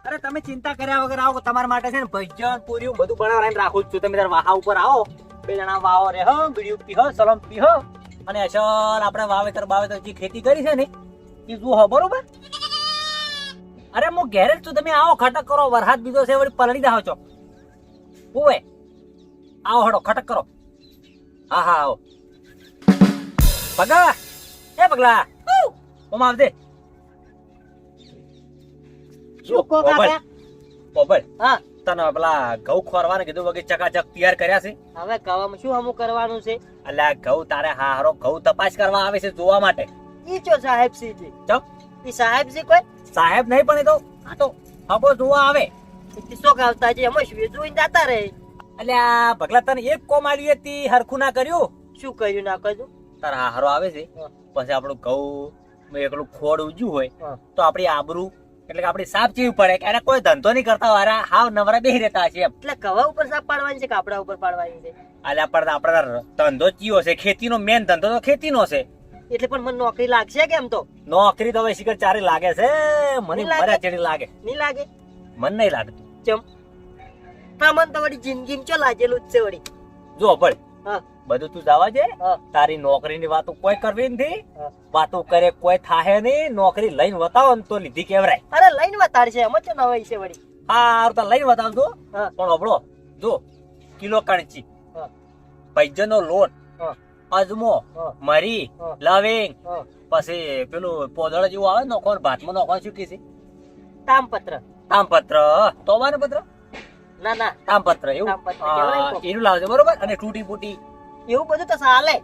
અરે તમે ચિંતા કર્યા વગર આવો, તમારા માટે છે ને ભજન પૂરી બધું બનાવરાઈને રાખું જ છું. તમે તાર વાહા ઉપર આવો, બે જણા વાવો રે હો, બીડીયું પીહો, સલમ પીહો, અને અસર આપણે વાવેતર જે ખેતી કરી છે ને એ જુઓ બરોબર. અરે હું ઘેરે જ છું, તમે આવો, ખટક કરો. વરસાદ બીજો છે વળી પલળી જાઓ છો. ઓવે આવો, હડો ખટક કરો. હા હા આવો. પગલા એ પગલા ઓમ આવજે. શું કહો કાકા? પોપટ હા, તને પેલા ઘઉં ખોરવાને કીધું વગર ચકાચક તૈયાર કર્યા છે. હવે કવામાં શું હમું કરવાનું છે? અલ્યા ઘઉં તારે હારો ઘઉં તપાસ કરવા આવે છે જોવા માટે. ઈ ચો સાહેબ સી છે? ચમ ઈ સાહેબ છે કોઈ? સાહેબ નહીં પણ એ તો આ તો હબો જોવા આવે. કિસ્સો ગાવતા છે એમ જ જોઈને જતા રહે. અલ્યા ભગલા તને એક કોમ આલી હતી હરખું ના કર્યું. શું કર્યું ના કર્યું? તારા હારો આવે છે હા. પછી આપણું ઘઉં એકલું ખોડ ઉજ્યું હોય હા. તો આપણી આબરૂ એટલે કે આપણી સાફ ચીવી પડે કે એને કોઈ ધંધો નહીં કરતા વાળા હાવ નવરા બેહી રહેતા હશે એમ. એટલે કવા ઉપર સાપ પાડવાની છે કે આપડા ઉપર પાડવાની છે? અલ્યા પણ આપણા ધંધો ચીયો છે, ખેતીનો મેન ધંધો તો ખેતીનો છે. એટલે પણ મને નોકરી લાગશે કેમ? તો નોકરી તો હવે શિખર ચારી લાગે છે, મને નહીં લાગે? બરા ચડી લાગે. નહીં લાગે? મન નહીં લાગતું. ચમ તમને તો વળી જિંદગીમાં ચો લાગેલું જ છે વળી. જો પડે હા બધું તું જવા છે. હા. તારી નોકરીની વાતો કોઈ કરવી નથી. હા. વાતો કરે કોઈ થાહે નહીં. નોકરી લઈને બતાવો ને તો લીધી કેવરાય. અરે લઈને વતાડ છે એમ જ નવાઈ છે વળી. હા તો લઈને બતાવજો. હા. પણ અબળો જો કિલો કણચી, હા. પૈજનનો લોટ, હા. અજમો, હા. મરી, હા. લવિંગ, હા. પછી પેલું પોદળ જેવું આવે નોખો ભાતમાં નોખવાનું શું કે છે? તામપત્ર. તામપત્ર, તોબાનું પત્ર, ના ના તામપત્ર એવું. તામપત્ર કહેવાય હા, કોક. એનું લાવજો બરોબર. અને તૂટી ફૂટી એવું બધું તો ચાલે.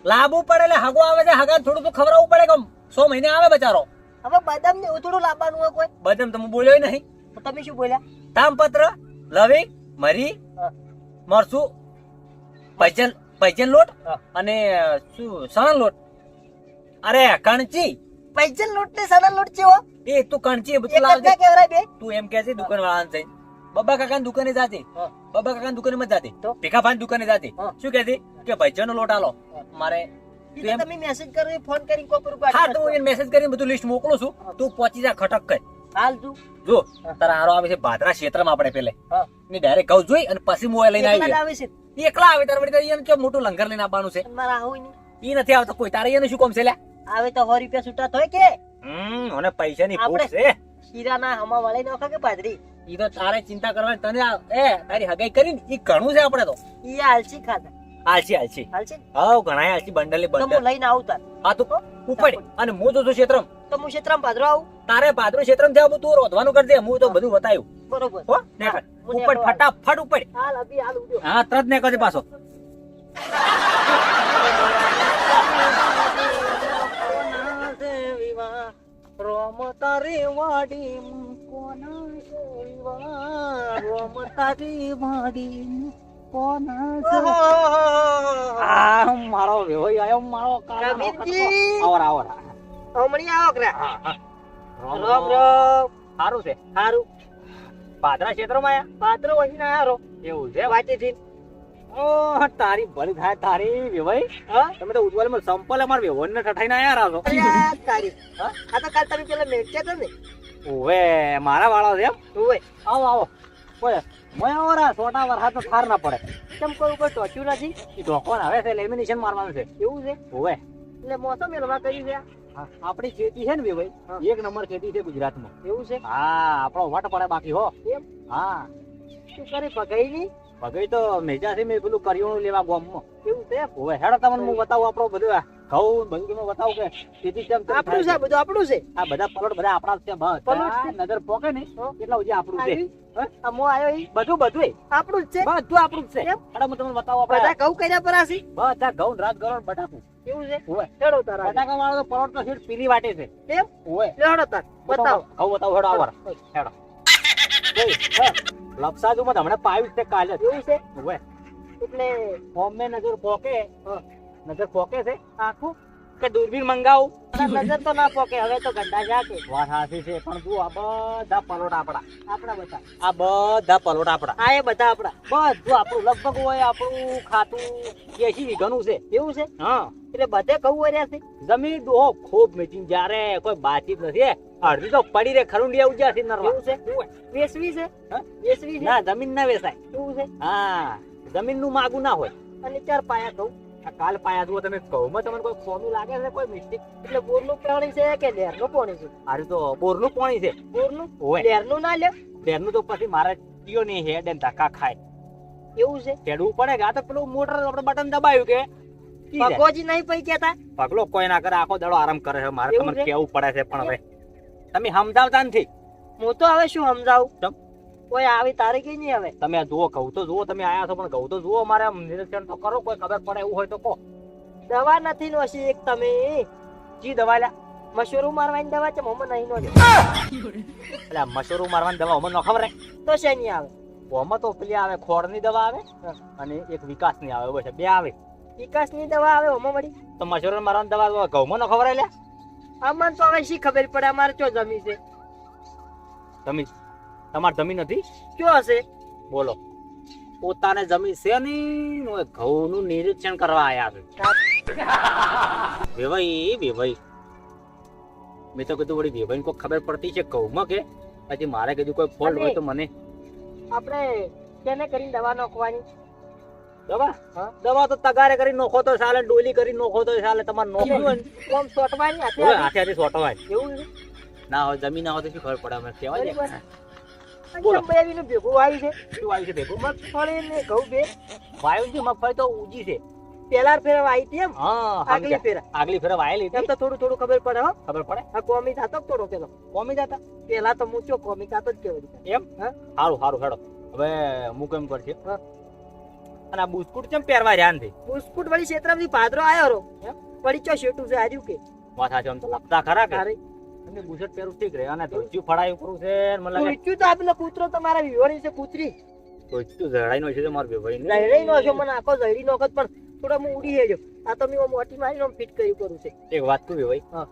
લાવવું પડે. એટલે હગો આવે છે, હગા થોડું તો ખવડાવવું પડે. કે 100 મહિને આવે બચારો. હવે બદામ ને એવું થોડું લાવવાનું હોય કોઈ? બદામ તમે બોલ્યો નહીં. તો તમે શું બોલ્યા? તામપત્ર, લવિંગ, મરી, હા. મરચું, પૈજન લોટ હા. અને શું સણન લોટ. અરે કણચી પૈજન લોટ ને સણા લોટ છે હો. એ તું કણચી એ બધું એક જ લાવજે. કેવરાય બે. તું એમ કે છે દુકાન વાળાને જઈને બબ્બા કાકાની દુકાને જાતી. હા. બબ્બા કાકાની દુકાને મત જાતી, તો? ભીખાભાઈની દુકાને જાતી. હા. શું કહેતી કે ભૈજનનો લોટ આલો હા. મારે. ઈ તું તો એમ તમે મેસેજ કરો ફોન કરીને કોક રૂપ હા તો હું એને મેસેજ કરીને બધું લિસ્ટ મોકલું છું. હા. તું પહોંચી જા ખટક કર. હાલ તું. જો હા. તારા હારો આવે છે ભાદરા ક્ષેત્રમાં આપણે પેલે હા. ને ડાયરેક્ટ ઘઉં જોઈ અને પછી મોબાઈલ લઈને એકલા જ આવી આવે છે. ગયા. એકલા આવે તાર વળી એને કેમ મોટું લંગર લઈને આવવાનું છે? અને મારા આવું નહીં. ઈ નથી આવતો કોઈ. તારે એને શું કામ છે લ્યા? આવે તો 100 રૂપિયા છૂટા થાય કે મને પૈસાની ભૂખ આપણે- છે. શીરાના હમા વળી નોખા કે પાદરી? ઈ તો તારે ચિંતા કરવાની. તને તારી હગાઈ કરીને ઈ ઘણું છે આપણે તો. ઈ આલસી ખાધા. આલસી હાલશે? હાવ ઘણાય આલસી બંડલ તો હું બંડલ. લઈને આવું તાર. હા તું ઉપડ અને હું તો ક્ષેત્રમ. તો હું ક્ષેત્રમાં પાદરો આવું. તારે પાદરું ક્ષેત્રમ જાવ તું રોધવાનું કરજે. હું તો બધું બતાવ્યું બરોબર. હો ને હા, હું ઉપર નેકળવા. ફટાફટ ઉપર. હાલ અભી હાલ ઉડ્યો. હા તરત ને કરજે પાછો. રોમ તારી વાડી કોના સેવા? રોમ તારી વાડી કોના આ મારો વેવાઈ આયો. મારો કાળો કબીરજી. આવર આવર. હમણી આવો કરા. હા હા રોમ રોમ. સારું છે. હારું. પાદરા ક્ષેત્રમાં આયા પાદરો વહીને આરો. એવું છે. વાટેથી. ઓહ તારી ભલી થાય તારી વેવાઈ. હા? તમે તો ઉજવલમાં સંપલ અમાર વેવણને ઠઠાઈને આયા રાજો. અલ્યા તારી. હા? આ તો કાલ તમે પેલા મેચ્યા હતા ને? ઓવે મારા વાળા છે એમ. ઓય. આવો આવો ઓય મોય ઓરા છોટા વરસાદ તો થાર ના પડે. ચમ કોઈ ઉપર ટોચ્યું નથી? ઈ ઢોકોન આવે છે લેમિનેશન મારવાનું છે. એવું છે? ઓવે એટલે મોસમ એલવા કરી છે. આપણી ખેતી છે ને વેવાઈ હા. 1 નંબર ખેતી છે ગુજરાતમાં. એવું છે? હા આપણો વટ પડે બાકી હો. એમ? હા શું કરી પગાઈ ની? ભગઈ તો મેજા છે મેં પેલું કરિયાણું લેવા ગામમાં. એવું છે? ઓવે હેડો તમને હું બતાવું આપણો બધું આ ઘઉં બધું તમે બતાવું કે ખેતી કેમ કેમ આપણું છે થાય આ બધું આપણું છે. આ બધા પલોટ બધા આપણા જ છે બસ. પલોટ છે? આ નજર પોકે ને હા. એટલા સુધી આપણું છે. આવી? હા? આ મો આયો ઈ બધું બધું આપણું જ છે. બધું આપણું જ છે. એમ? હેડો હું તમને બતાવું બધા આપણે ઘઉં કર્યા પર આસી? બધા ઘઉં રાત ગરણ બટાકું. એવું છે? ઓવે હેડો તાર આગળ. બટાકા વાળો તો પરોઠ તો સીટ પીલી વાટે છે. એમ? ઓવે હેડો તાર. બતાવો. ઘઉં બતાવો હેડો આવર હેડો. લપસાજુમાં તો હમણાં પાયું જ છે કાલે જ. એવું છે? ઓવે એટલે ફોર્મ મે નજર પોકે હા. નજર પોકે છે આખું કે દૂરબીન મંગાવું? નજર તો ના પોકે હવે તો ગંડા જા કે વાત સાચી છે, પણ તું આ બધા પલોટ આપડા, આપણા બધા આ બધા પલોટ આપડા, આ એ બધા આપણા બધું આપણું. લગભગ હોય આપણું ખાતું 80 વીઘાનું છે. એવું છે હા, એટલે બધે કહું રહ્યા છે જમીન ડોહો ખૂબ મેચિંગ, જ્યારે કોઈ બાતચીત નથી. અડધી તો પડી રે ખરુંડિયા ઉજ્યા છે નરવા. એવું છે વેસવી છે હા? વેસવી છે ના, જમીન ના વેચાય. એવું છે હા, જમીન નું માગું ના હોય. અને ચાર પાયા કહું આ કાલ પાયા જુઓ તમે, ઘઉંમાં તમને કોઈ ખોમી લાગે છે, કોઈ મિસ્ટેક? એટલે બોરનું પાણી છે કે લેરનું પાણી છે આરે તો બોરનું પાણી છે. બોરનું હોય લેરનું ના લ્યો તેનું તો પછી મારે ટીયો ની હેડ ને ધક્કા ખાય એવું છે ખેડવું પડે કે આ તો પેલું મોટર આપણે બટન દબાયું કે ઈ જાય. ભગોજી નહીં પૈ કેતા પગલો કોઈ ના કરે, આખો દાડો આરામ કરે છે. મારે એવું તમને છે? કેવું પડે છે, પણ હવે તમે સમજાવતા નથી. હું તો હવે શું સમજાવું ચમ? કોઈ આવી તારીખ નહીં હવે તમે આ જુઓ, ઘઉં તો જુઓ, તમે આયા છો પણ ઘઉં તો જુઓ. મારે આમ નિરીક્ષણ તો કરો, કોઈ ખબર પડે એવું હોય તો કહો. દવા નથી નોશી એક તમે જી દવા લ્યા? મશરૂમ મારવાની દવા છે મમ્મી નહીં નો એટલે મશરૂમ મારવાની દવા અમને ન ખબર હે? તો શેની આવે ઓમાં તો પેલી આવે ખોળની દવા આવે અને એક વિકાસની આવે, બસ બે આવે. વિકાસની દવા આવે હમણાં વળી તો મશરૂમ મારવાની દવા ઘઉંમાં ન ખબર હે લ્યા? અમને તો હવે શી ખબર પડે અમારે ચો જમી છે તમે તમારે જમીન નથી? કયો હશે બોલો, પોતાને જમીન છે નહીં, ઘઉં નું નિરીક્ષણ કરવા આયા છે. વેવાઈ મેં તો કીધું વળી વેવાઈ કોઈ ખબર પડતી છે ઘઉંમાં કે પછી મારે કીધું કોઈ ફોલ્ટ હોય તો મને. આપણે કેને કરીને દવા નાખવાની દવા? હા. દવા તો તગારે કરી નોખો તો ચાલે, ડોલી કરી નોખો તો ચાલે. તમારે નોખવું હોય ને કોમ સોટવાની હાથે હવે હાથે. હાથે હાથે સોટવાય. એવું છે ના હોય જમીન ના હોય તો શું ખબર પડે? અમે કહેવાય ને. બરાબર. બોલો. અને બેવીનું ભેગું આવી છે શું આવ્યું છે ભેગું? મગફળી ને ઘઉં બે વાયુ છે, મગફળી તો ઉજી છે. પેલા ફેર આવી હતી એમ હા, આગલી સમજ્યા. ફેર આગલી ફેર વાયેલી એમ હતી. તો થોડું થોડું ખબર પડે હો ખબર પડે? આ કોમી થતો થોડો પેલો કોમી જતા પેલા તો મૂચો કોમી થતો જ કેવડી એમ? હા? સારું સારું હેડો. હવે હું કેમ કરશે? હા. અને આ બુસ્કુટ કેમ પહેરવા રહ્યા નથી? બુસ્કુટ વળી ક્ષેત્રમાંથી પાદરો આવ્યો રો એમ? વળી ચો શેટું છે હાર્યું કે માથા છે આમ તો લપતા ખરા કે? તારે અને બુશર્ટ પહેરું ઠીક રહે, અને ધોતિયું ફળાયું કરું છે ને મને લાગે પૂછ્યું તો આપેલો કૂતરો તમારા વિહોણી છે કૂતરી ધોતિયું જડાઈ નો છે તો મારો ભાઈ લઈ નો છો મને આખો જડી નો વખત પણ થોડો હું ઉડી હેડ્યો આ તો મેં મોટી મારીને આમ ફિટ કર્યું કરું છે એક વાત કહું ભાઈ, હા.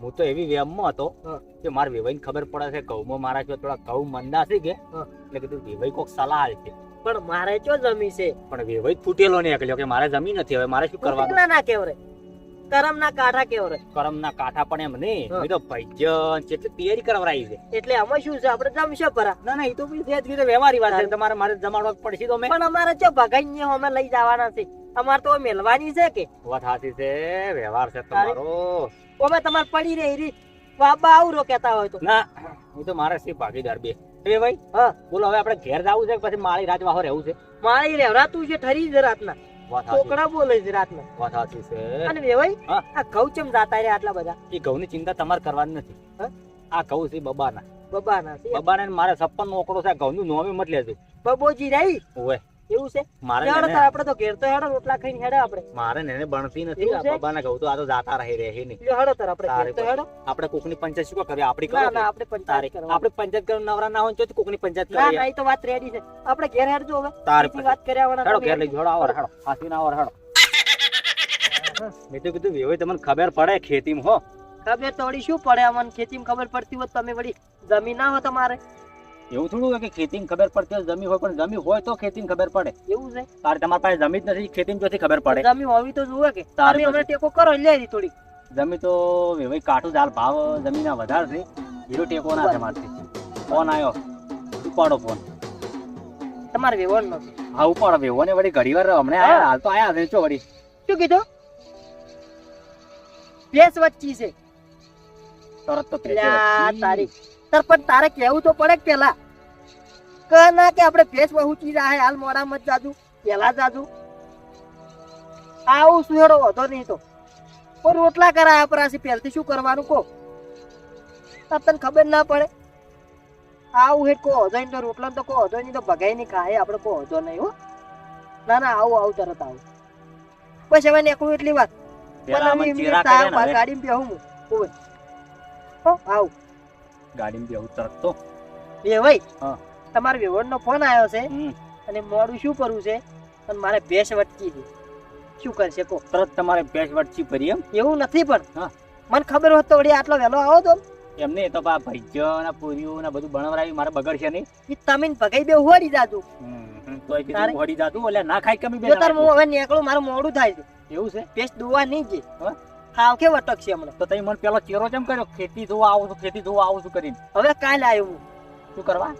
હું તો એવી વ્યામમાં હતો હા. કે મારા વેવાઈને ખબર પડે છે ઘઉંમાં મારા જો થોડા ઘઉં મંદા છે કે હા. એટલે કીધું વેવાઈ કોક સલાહ આપી છે, પણ મારે ચો જમી છે પણ વેવાઈ ફૂટેલો નહીં એકલ્યો કે મારે જમીન નથી, હવે મારે શું કરવાનું? કેટલા ના કેવરે કરમ ના કાંઠા કેવરે કરમના કાંઠા પણ એમ નહીં, હા. મેં તો ભજન જેટલી તૈયારી કરાવરાઈ છે. એટલે આમાં શું છે આપણે જમશે પરા ના ના, એ તો બી જે રીતે વ્યવહારી વાત છે, તમારે મારે જમાડવા પડશે તો મેં. પણ અમારે ચો ભગાઈ ને અમે લઈ જવાના છે અમારે તો મેલવાની છે કે વાત સાચી છે, વ્યવહાર છે તમારો. અમે તમારે પડી રહી રીત બાબા આવું રો કેતા હોય તો ના, હું તો મારે સી ભાગીદાર બે. એ ભાઈ, હા બોલો હવે આપણે ઘેર જવું છે કે પછી માળી રાજવાહો રહેવું છે? મારી રેવરાતું છે ઠરી જ રાતના વાત સાચી, છોકરા બોલે છે રાતના વાત સાચી છે. અને વેવાઈ હા. આ ઘઉં ચમ જાતા રે આટલા બધા એ ઘઉંની ચિંતા તમારે કરવાની નથી. હા? આ ઘઉં છે બબાના. બબાના છે બબાને મારે 56 નો ઓકડો છે, આ ઘઉંનું નોમે મત લેજો. બબોજી રહી ઓવે, એવું છે મારે હેડો ને તાર આપણે તો ઘેર તો હેડો રોટલા ખાઈને હેડો આપણે મારે ને એને બણતી નથી. એવું આ છે? બબાના ઘઉં તો આ તો જાતા રહી રહે નહીં. લ્યો હેડો તાર આપણે તારે ઘેર તો હેડો આપણે કોકની પંચાયત શું કરવી? આપણી ના કરો ના કે? આપણે પંચાયત તારે કરવાની. આપણે પંચાયત કરવા નવરા ના હોય તો કોકની પંચાયત ના કરીએ. ના એ તો વાત રેડી છે આપણે ઘેર હેડજો હવે તારે બીજી વાત કર્યા વગર હેડો તમે ઘેર લઈ જાઓ, આવો હેડો હાસીને આવો હેડો. મેં તો કીધું વેવાઈ તમને ખબર પડે ખેતીમાં હો. ખબર તો વળી શું પડે અમને ખેતીમાં ખબર પડતી હોત તમે વળી જમીન ના હો તમારે એવું થોડું હોય કે ખેતીમાં ખબર પડતી હોય જમી હોય, પણ જમી હોય તો ખેતીમાં ખબર પડે. એવું છે તારે તમારી પાસે જમી જ નથી, ખેતીમાં ચોથી ખબર પડે? જમીન હોવી તો જુએ કે તારે તમે હમણાં ટેકો કરો લે રી થોડી જમી તો વેવાઈ કાઠું ચાલ ભાવ જમીનના વધારે છે, હીરો ટેકો ના છે મારથી. ફોન આવ્યો, ઉપાડો ફોન. તમારે વેવણ નો હા ઉપાડો. વેવો ને વળી ઘડી વાર હમણાં આયા, હાલ તો આયા છે ચો વળી. શું કીધું ભેંસ વચ્ચી છે તરત તો પૈસે લ્યા વચ્ચી. તારી તાર પણ તારે કેવું તો પડે કે પેલા કે ના કે આપણે ભેંસ વહુચી જાય હાલ મોડા મત જાજુ પેલા જાજુ આવું સુહેડો વધો નહીં તો પણ રોટલા કરાયા પરાસી પહેલથી શું કરવાનું કો તને ખબર ના પડે આવું હેઠ કો હજો તો રોટલા તો કો હજો નહીં તો ભગાઈ ની કાહે આપણે કો હજો નહીં હો ના ના આવું આવું તરત આવું બસ હવે નીકળું એટલી વાત પેલા પણ મને હવે ચીરા એમની કર્યા ને હવે. ગાડી બેહું હું ઓય હો આવું ગાડીમાં બેહું તરત તો. એ ભાઈ હા. તમારા વેવણ નો ફોન આવ્યો છે હમ. અને મોડું શું કરવું છે અને મારે ભેંસ વટકી છે શું કરશે કો તરત તમારે ભેંસ વટચી ભરી એમ એવું નથી પણ હા. મને ખબર હોત તો વળી આટલો વહેલો આવો તો એમને તો બા ભજીયા પૂરીઓ ને બધું બનાવરાવી મારે બગડશે નહીં ઈ તમે ને ભગાઈ બે હોડી જાતું તોય કીધું તારે- વળી જાતું એટલે ના ખાઈ કમી બે જો તાર હું હવે નીકળું મારું મોડું થાય છે એવું છે પેસ્ટ દુવા નહીં જે હા? હાવ કે વટકશે હમણાં તો તમે મને પેલો ચેરો કેમ કર્યો ખેતી જોવા આવું છું ખેતી જોવા આવું છું કરીને હવે કાલે આવ્યો હું શું કરવા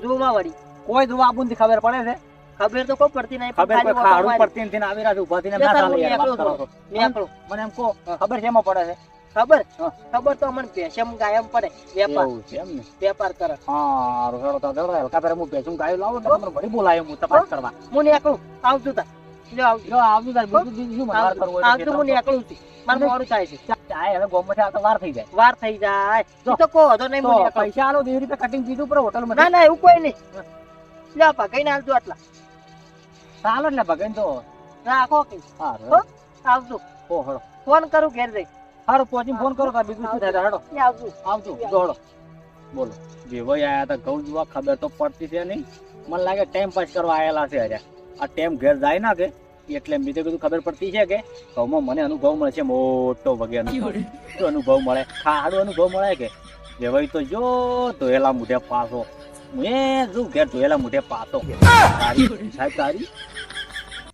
ઝૂમાં વળી કોઈ જોવા આપું નથી ખબર પડે છે ખબર તો કોઈ પડતી નહીં ખબર ખાલી કોઈ ઓટો ખાડું મારી. પડતી નથી ને આવી રહ્યા છે ઊભા થઈને બે ના તાર ચાલે હું યાર, વાત નીકળું કરો છો. નીકળું મને એમ કહો હા. ખબર છે એમાં પડે છે ખબર હા. ખબર તો અમને પેશમ ગાયમ પડે વેપાર એવું છે એમ ને વેપાર કરે હા રોડો તો દોડો હલકા પેલા હું ભેંસું ગાયું લાવું ને તમને ભરી બોલાયો હું તપાસ કરવા હું નીકળું આવતું તા લ્યો આવજો જો આવતું તાર બીજું શું મને વાર કરવું હોય તો આવતું હું નીકળું છું મારે મોડું થાય છે ચાય હવે ગોમમાંથી આવતા વાર થઈ જાય વાર થઈ જાય ઈ તો કહો તો નહીં હું તો નીકળું. પૈસા આલો 2 રૂપિયા કટિંગ કીધું પર હોટલ ના માં ના એવું કોઈ નહીં લ્યો ભગાઈને આવજો આટલા ચાલો એટલે ભગન તો રાખો કે હા હો? આવજો ઓ હળો ફોન કરું ઘેર જઈ હારું પહોંચીને ફોન કરો તાર બીજું શું થાય તાર હળો એ આવજો આવજો દોડો બોલો જે ભાઈ આયા હતા ઘઉં જોવા ખબર તો પડતી છે નહીં મને લાગે ટાઈમ પાસ કરવા આયેલા છે હજાર આ ટાઈમ ઘેર જાય ના કે એટલે બીજે બધું ખબર પડતી છે કે ઘઉંમાં મને અનુભવ મળે છે મોટો વગેરે શું અનુભવ મળે ખાડો અનુભવ મળે કે વેવાઈ તો જો ધોયેલા મુઢે પાસો મેં જો ઘેર ધોયેલા મુઢે પાસો તારી સાહેબ તારી